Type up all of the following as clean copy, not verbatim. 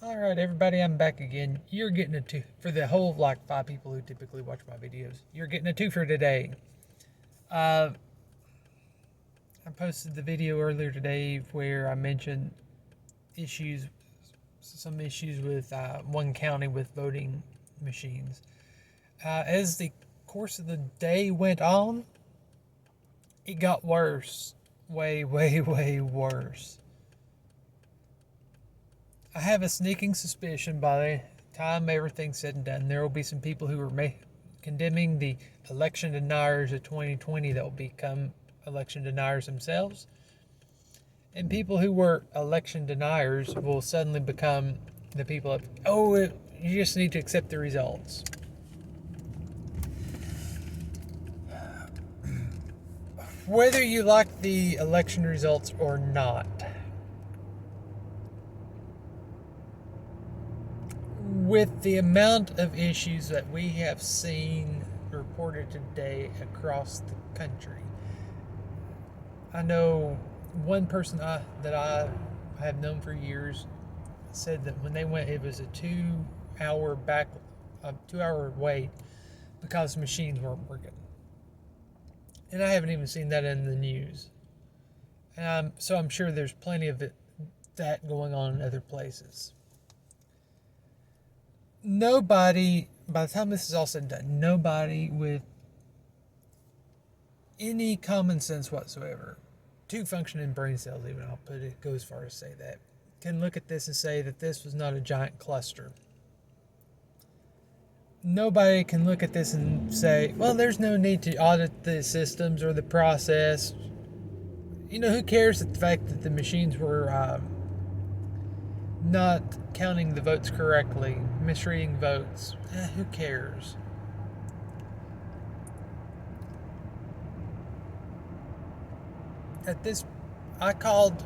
All right, everybody, I'm back again. You're getting a two for the whole 5 people who typically watch my videos. You're getting a two for today. Uh, I posted the video earlier today where I mentioned issues, some issues with one county with voting machines. As the course of the day went on, it got worse, way, way, way worse. I have a sneaking suspicion by the time everything's said and done, there will be some people who are condemning the election deniers of 2020 that will become election deniers themselves. And people who were election deniers will suddenly become the people of, you just need to accept the results. Whether you like the election results or not, with the amount of issues that we have seen reported today across the country, I know one person that I have known for years said that when they went, it was a 2 hour wait because machines weren't working. And I haven't even seen that in the news. So I'm sure there's plenty of that going on in other places. Nobody, by the time this is all said and done, nobody with any common sense whatsoever, two functioning brain cells, even I'll go as far as say that, can look at this and say that this was not a giant cluster. Nobody can look at this and say, well, there's no need to audit the systems or the process. Who cares the fact that the machines were not counting the votes correctly, misreading votes? Who cares? At this, I called,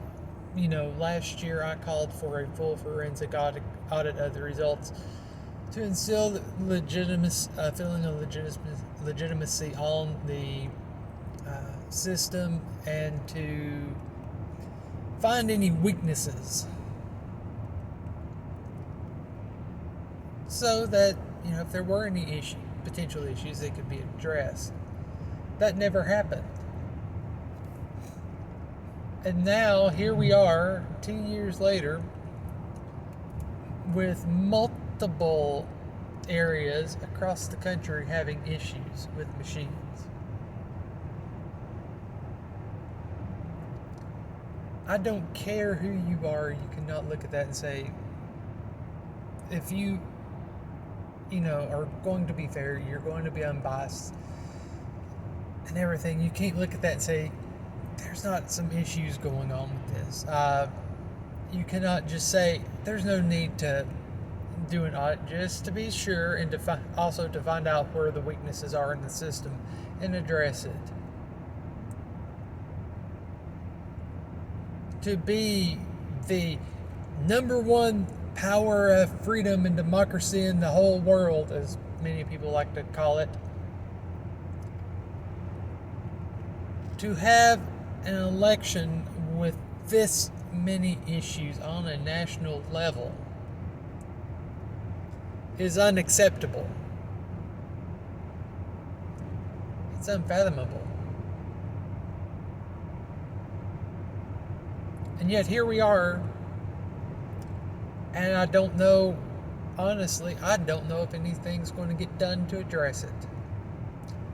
last year I called for a full forensic audit of the results to instill feeling of legitimacy on the system and to find any weaknesses so that, if there were any potential issues, they could be addressed. That never happened. And now, here we are, 2 years later, with multiple areas across the country having issues with machines. I don't care who you are, you cannot look at that and say, if you are going to be fair, you're going to be unbiased and everything, you can't look at that and say, there's not some issues going on with this. You cannot just say, there's no need to do an audit, just to be sure and also to find out where the weaknesses are in the system and address it. To be the number one power of freedom and democracy in the whole world, as many people like to call it, to have an election with this many issues on a national level is unacceptable. It's unfathomable. And yet here we are, and I don't know, honestly, I don't know if anything's going to get done to address it.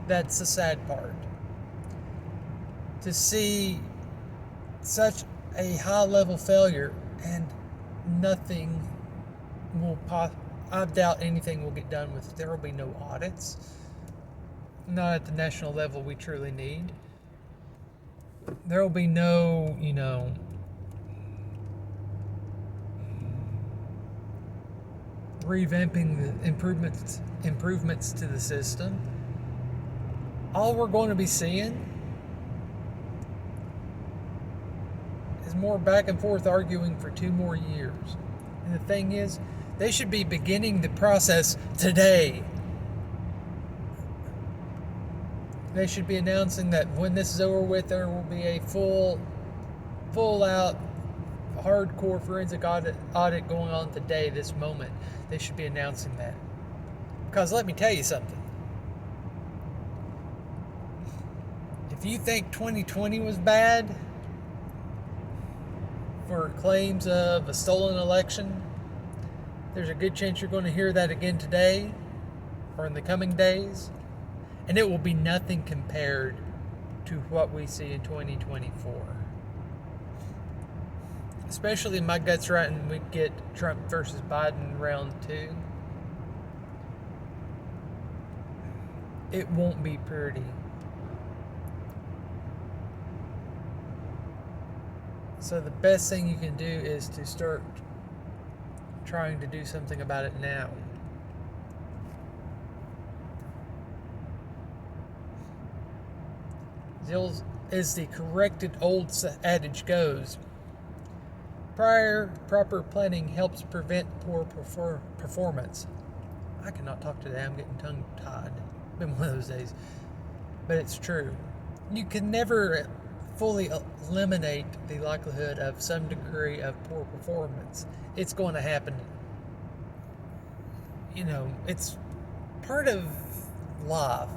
That's the sad part. To see such a high-level failure and nothing will I doubt anything will get done with it. There will be no audits. Not at the national level we truly need. There will be no, revamping the improvements to the system. All we're going to be seeing is more back and forth arguing for 2 more years. And the thing is, they should be beginning the process today. They should be announcing that when this is over with, there will be a full out hardcore forensic audit going on today, this moment. They should be announcing that. Because let me tell you something. If you think 2020 was bad for claims of a stolen election, there's a good chance you're going to hear that again today or in the coming days. And it will be nothing compared to what we see in 2024. Especially my gut's right when we get Trump versus Biden round 2. It won't be pretty. So the best thing you can do is to start trying to do something about it now. As the corrected old adage goes, proper planning helps prevent poor performance. I cannot talk today. I'm getting tongue-tied. Been one of those days. But it's true. You can never fully eliminate the likelihood of some degree of poor performance. It's going to happen. You know, it's part of life.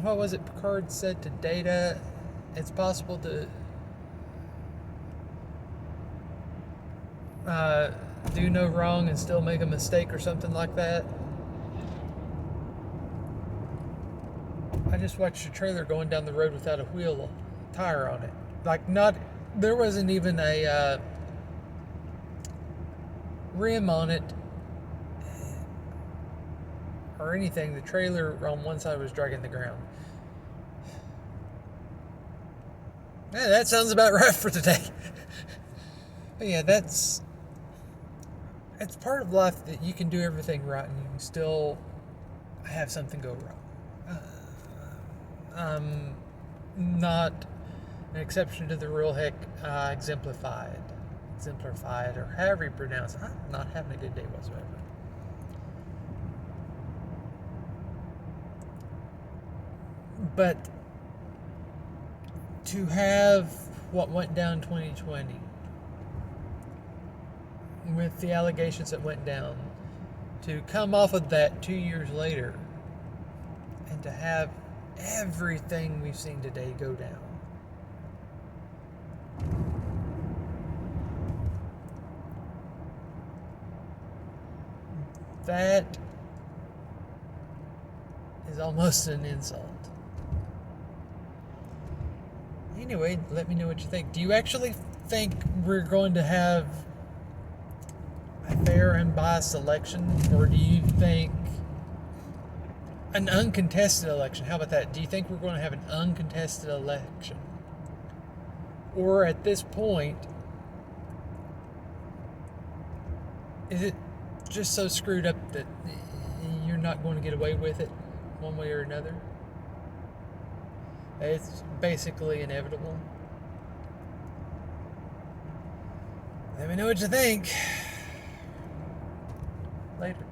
What was it Picard said to Data? It's possible to do no wrong and still make a mistake or something like that. I just watched a trailer going down the road without a tire on it. There wasn't even a rim on it or anything. The trailer on one side was dragging the ground. Yeah, that sounds about right for today. But yeah, it's part of life that you can do everything right and you can still have something go wrong. Not an exception to the rule. Heck, exemplified, or however you pronounce it. I'm not having a good day whatsoever. But to have what went down 2020 with the allegations that went down, to come off of that 2 years later and to have everything we've seen today go down, that is almost an insult. Anyway, let me know what you think. Do you actually think we're going to have a fair and biased election, or do you think an uncontested election? How about that? Do you think we're going to have an uncontested election? Or at this point, is it just so screwed up that you're not going to get away with it one way or another? It's basically inevitable. Let me know what you think. Later.